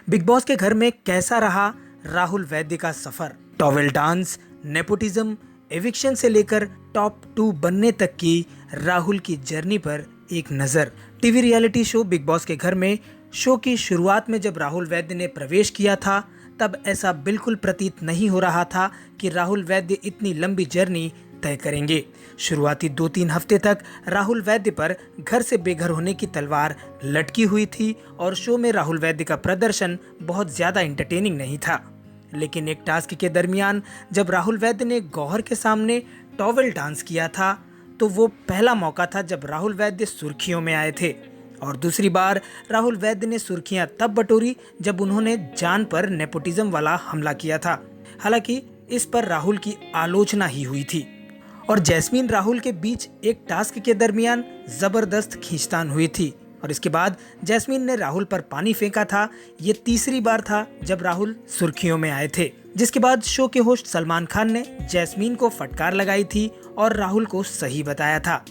Big boss के घर में कैसा रहा राहुल वैद्य का सफर। टॉवेल डांस, नेपोटिज्म, एविक्शन से लेकर टॉप 2 बनने तक की राहुल की जर्नी पर एक नजर। TV reality show big boss के घर में शो की शुरुआत में जब राहुल वैद्य ने प्रवेश किया था, तब ऐसा बिल्कुल प्रतीत नहीं हो रहा था कि राहुल वैद्य इतनी लंबी जर्नी तय करेंगे। शुरुआती 2-3 हफ्ते तक राहुल वैद्य पर घर से बेघर होने की तलवार लटकी हुई थी और शो में राहुल वैद्य का प्रदर्शन बहुत ज्यादा एंटरटेनिंग नहीं था। लेकिन एक टास्क के दरमियान जब राहुल वैद्य ने गौहर के सामने टॉवेल डांस किया था, तो वो पहला मौका था जब राहुल वैद्य सुर्खियों में आए थे। और दूसरी बार राहुल वैद्य ने सुर्खियां तब बटोरी जब उन्होंने जान पर नेपोटिज्म वाला हमला किया था। हालांकि इस पर राहुल की आलोचना ही हुई थी और जैस्मीन राहुल के बीच एक टास्क के दरमियान जबरदस्त खींचतान हुई थी और इसके बाद जैस्मीन ने राहुल पर पानी फेंका था। ये तीसरी बार था जब राहुल सुर्खियों में आए थे, जिसके बाद शो के होस्ट सलमान खान ने जैस्मीन को फटकार लगाई थी और राहुल को सही बताया था।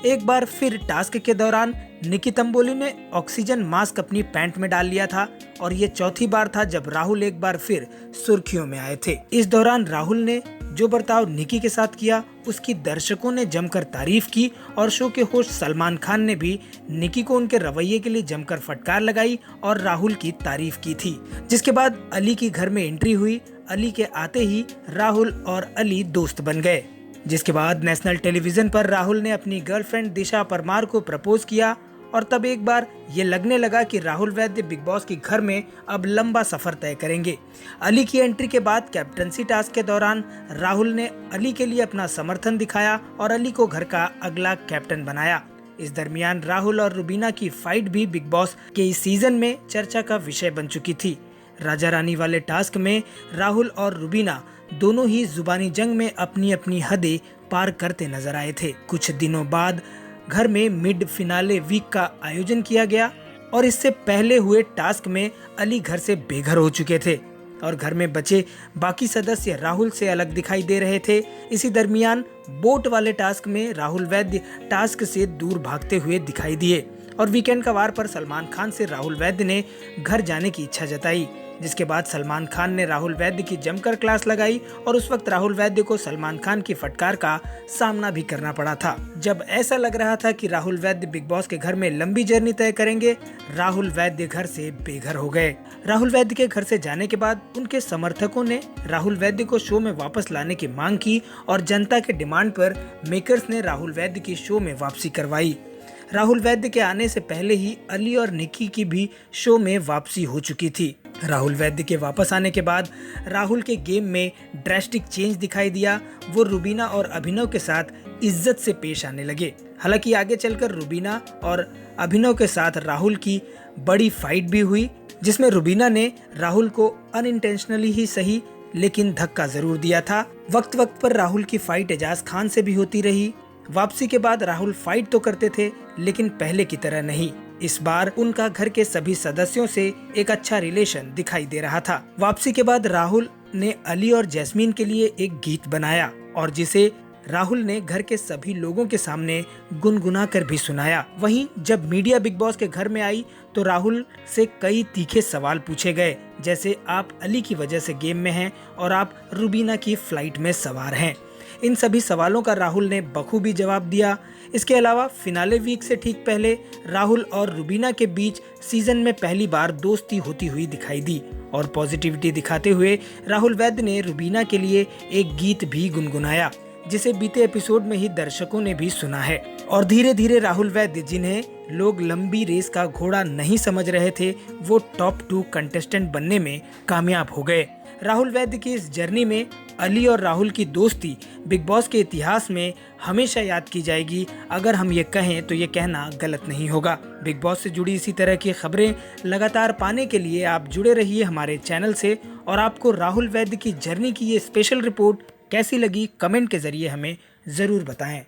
एक बार फिर टास्क के दौरान निकी तंबोली ने ऑक्सीजन मास्क अपनी पैंट में डाल लिया था और ये चौथी बार था जब राहुल एक बार फिर सुर्खियों में आए थे। इस दौरान राहुल ने जो बर्ताव निकी के साथ किया, उसकी दर्शकों ने जमकर तारीफ की और शो के होस्ट सलमान खान ने भी निकी को उनके रवैये के लिए जमकर फटकार लगाई और राहुल की तारीफ की थी। जिसके बाद अली की घर में एंट्री हुई। अली के आते ही राहुल और अली दोस्त बन गए। जिसके बाद नेशनल टेलीविजन पर राहुल ने अपनी गर्लफ्रेंड दिशा परमार को प्रपोज किया और तब एक बार ये लगने लगा कि राहुल वैद्य बिग बॉस के घर में अब लंबा सफर तय करेंगे। अली की एंट्री के बाद कैप्टनसी टास्क के दौरान राहुल ने अली के लिए अपना समर्थन दिखाया और अली को घर का अगला कैप्टन बनाया। इस दरमियान राहुल और रुबीना की फाइट भी बिग बॉस के इस सीजन में चर्चा का विषय बन चुकी थी। राजा रानी वाले टास्क में राहुल और रुबीना दोनों ही जुबानी जंग में अपनी अपनी हदें पार करते नजर आए थे। कुछ दिनों बाद घर में मिड फिनाले वीक का आयोजन किया गया और इससे पहले हुए टास्क में अली घर से बेघर हो चुके थे और घर में बचे बाकी सदस्य राहुल से अलग दिखाई दे रहे थे। इसी दरमियान बोट वाले टास्क में राहुल वैद्य टास्क से दूर भागते हुए दिखाई दिए और वीकेंड का वार पर सलमान खान से राहुल वैद्य ने घर जाने की इच्छा जताई। जिसके बाद सलमान खान ने राहुल वैद्य की जमकर क्लास लगाई और उस वक्त राहुल वैद्य को सलमान खान की फटकार का सामना भी करना पड़ा था। जब ऐसा लग रहा था कि राहुल वैद्य बिग बॉस के घर में लंबी जर्नी तय करेंगे, राहुल वैद्य घर से बेघर हो गए। राहुल वैद्य के घर से जाने के बाद उनके समर्थकों ने राहुल वैद्य को शो में वापस लाने की मांग की और जनता के डिमांड पर मेकर्स ने राहुल वैद्य की शो में वापसी करवाई। राहुल वैद्य के आने से पहले ही अली और निकी की भी शो में वापसी हो चुकी थी। राहुल वैद्य के वापस आने के बाद राहुल के गेम में ड्रेस्टिक चेंज दिखाई दिया। वो रुबीना और अभिनव के साथ इज्जत से पेश आने लगे। हालांकि आगे चलकर रुबीना और अभिनव के साथ राहुल की बड़ी फाइट भी हुई, जिसमें रुबीना ने राहुल को अनइंटेंशनली ही सही लेकिन धक्का जरूर दिया था। वक्त वक्त पर राहुल की फाइट एजाज खान से भी होती रही। वापसी के बाद राहुल फाइट तो करते थे, लेकिन पहले की तरह नहीं। इस बार उनका घर के सभी सदस्यों से एक अच्छा रिलेशन दिखाई दे रहा था। वापसी के बाद राहुल ने अली और जैस्मीन के लिए एक गीत बनाया और जिसे राहुल ने घर के सभी लोगों के सामने गुनगुना कर भी सुनाया। वहीं जब मीडिया बिग बॉस के घर में आई तो राहुल से कई तीखे सवाल पूछे गए, जैसे आप अली की वजह से गेम में हैं और आप रुबीना की फ्लाइट में सवार हैं। इन सभी सवालों का राहुल ने बखूबी जवाब दिया। इसके अलावा फिनाले वीक से ठीक पहले राहुल और रुबीना के बीच सीजन में पहली बार दोस्ती होती हुई दिखाई दी और पॉजिटिविटी दिखाते हुए राहुल वैद्य ने रुबीना के लिए एक गीत भी गुनगुनाया, जिसे बीते एपिसोड में ही दर्शकों ने भी सुना है। और धीरे धीरे राहुल वैद्य, जिन्हें लोग लंबी रेस का घोड़ा नहीं समझ रहे थे, वो टॉप 2 कंटेस्टेंट बनने में कामयाब हो गए। राहुल वैद्य की इस जर्नी में अली और राहुल की दोस्ती बिग बॉस के इतिहास में हमेशा याद की जाएगी। अगर हम ये कहें तो ये कहना गलत नहीं होगा। बिग बॉस से जुड़ी इसी तरह की खबरें लगातार पाने के लिए आप जुड़े रहिए हमारे चैनल से। और आपको राहुल वैद्य की जर्नी की ये स्पेशल रिपोर्ट कैसी लगी, कमेंट के जरिए हमें जरूर बताएं।